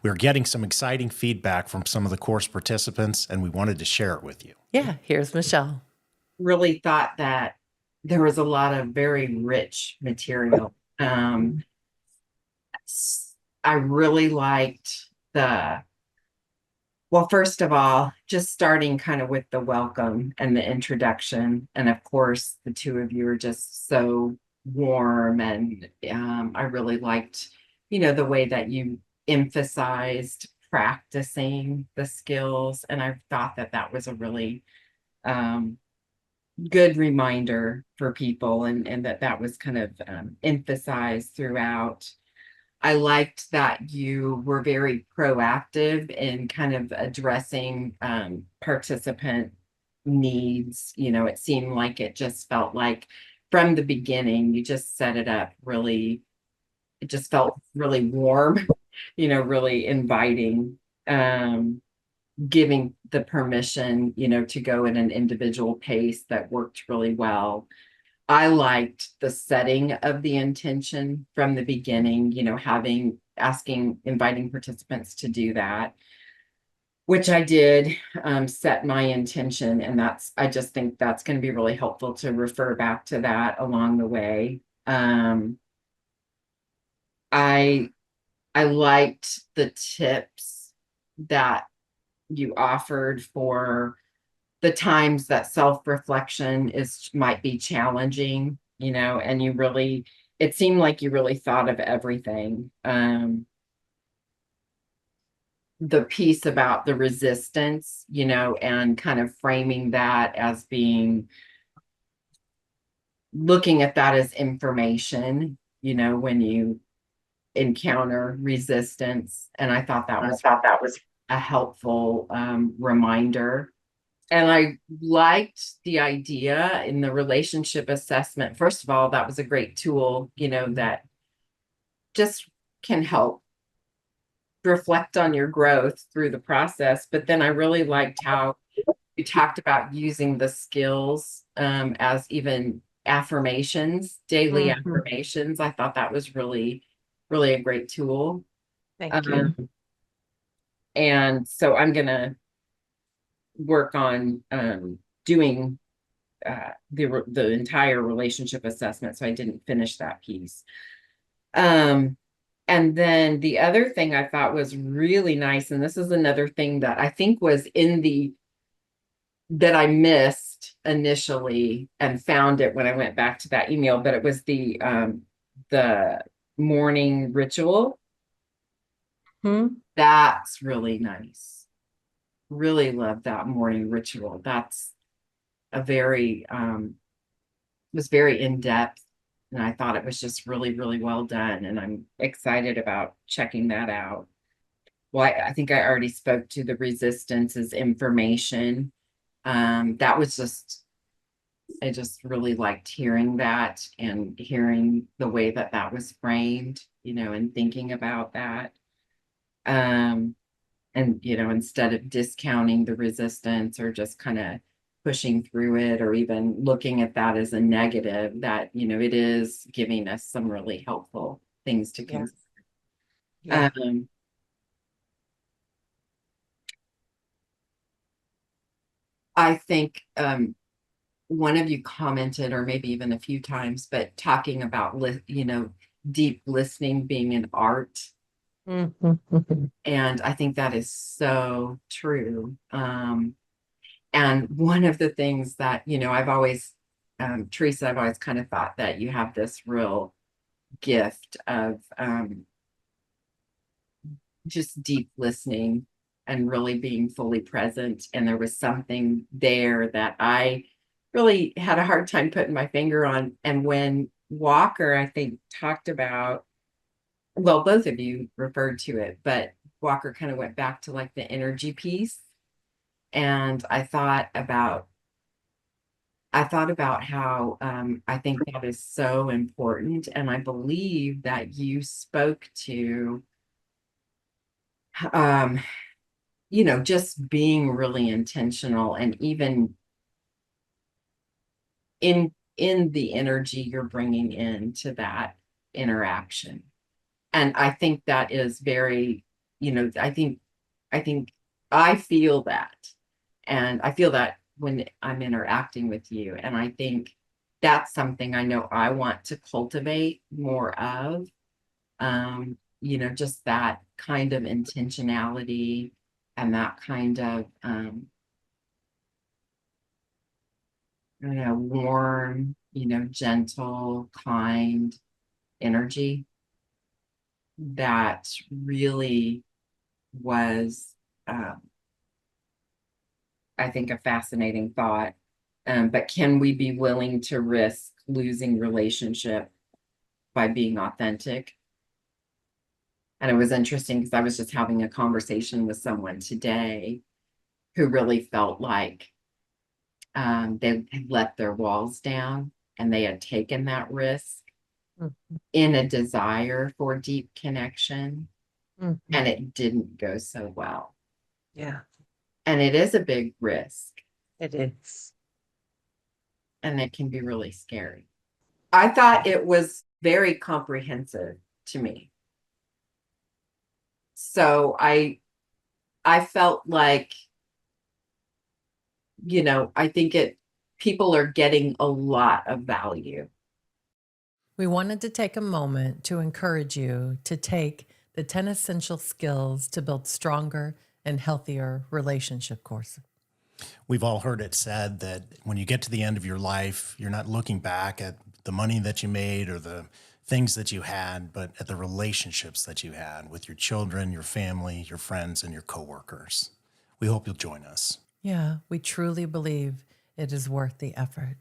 We're getting some exciting feedback from some of the course participants, and we wanted to share it with you. Yeah, here's Michelle. Really thought that there was a lot of very rich material. I really liked well, first of all, just starting kind of with the welcome and the introduction. And of course, the two of you are just so warm. And I really liked, the way that you emphasized practicing the skills. And I thought that that was a really um, good reminder for people, and that that was kind of emphasized throughout. I liked that you were very proactive in kind of addressing participant needs. It seemed like it just felt like from the beginning, you just set it up really, it just felt really warm, really inviting, giving the permission, to go at an individual pace that worked really well. I liked the setting of the intention from the beginning, inviting participants to do that, which I did set my intention. And I just think that's going to be really helpful to refer back to that along the way. I, I liked the tips that you offered for the times that self-reflection might be challenging, and it seemed like you really thought of everything. The piece about the resistance, and kind of framing that as being, looking at that as information, when you encounter resistance. And I thought that was a helpful reminder. And I liked the idea in the relationship assessment. First of all, that was a great tool, that just can help reflect on your growth through the process. But then I really liked how you talked about using the skills as even affirmations, daily affirmations. I thought that was really, really a great tool. Thank you. And so I'm going to work on doing the entire relationship assessment. So I didn't finish that piece. And then the other thing I thought was really nice, and this is another thing that I think was that I missed initially and found it when I went back to that email, but it was the morning ritual. That's really nice. Really love that morning ritual. That's a very was very in-depth, and I thought it was just really, really well done, and I'm excited about checking that out. Well, I think I already spoke to the resistance as information. That was I just really liked hearing that and hearing the way that that was framed, and thinking about that. And instead of discounting the resistance or just kind of pushing through it, or even looking at that as a negative, that it is giving us some really helpful things to consider. Yeah. I think one of you commented, or maybe even a few times, but talking about deep listening being an art. And I think that is so true. And one of the things that, I've always, Teresa, I've always kind of thought that you have this real gift of just deep listening and really being fully present. And there was something there that I really had a hard time putting my finger on. And when Walker, I think, talked about, well, both of you referred to it, but Walker kind of went back to like the energy piece. And I thought about how I think that is so important. And I believe that you spoke to, um, just being really intentional, and even in the energy you're bringing into that interaction. And I think that is very I think I feel that. And I feel that when I'm interacting with you. And I think that's something I know I want to cultivate more of. Just that kind of intentionality and that kind of I don't know, warm, gentle, kind energy that really was I think a fascinating thought. But can we be willing to risk losing relationship by being authentic? And it was interesting because I was just having a conversation with someone today who really felt like they had let their walls down and they had taken that risk Mhm. in a desire for deep connection, Mhm. and it didn't go so well. Yeah, And it is a big risk, it is. and it can be really scary. I thought it was very comprehensive to me. So I felt like, I think people are getting a lot of value. We wanted to take a moment to encourage you to take the 10 essential skills to build stronger and healthier relationship course. We've all heard it said that when you get to the end of your life, you're not looking back at the money that you made or the things that you had, but at the relationships that you had with your children, your family, your friends, and your coworkers. We hope you'll join us. Yeah, we truly believe it is worth the effort.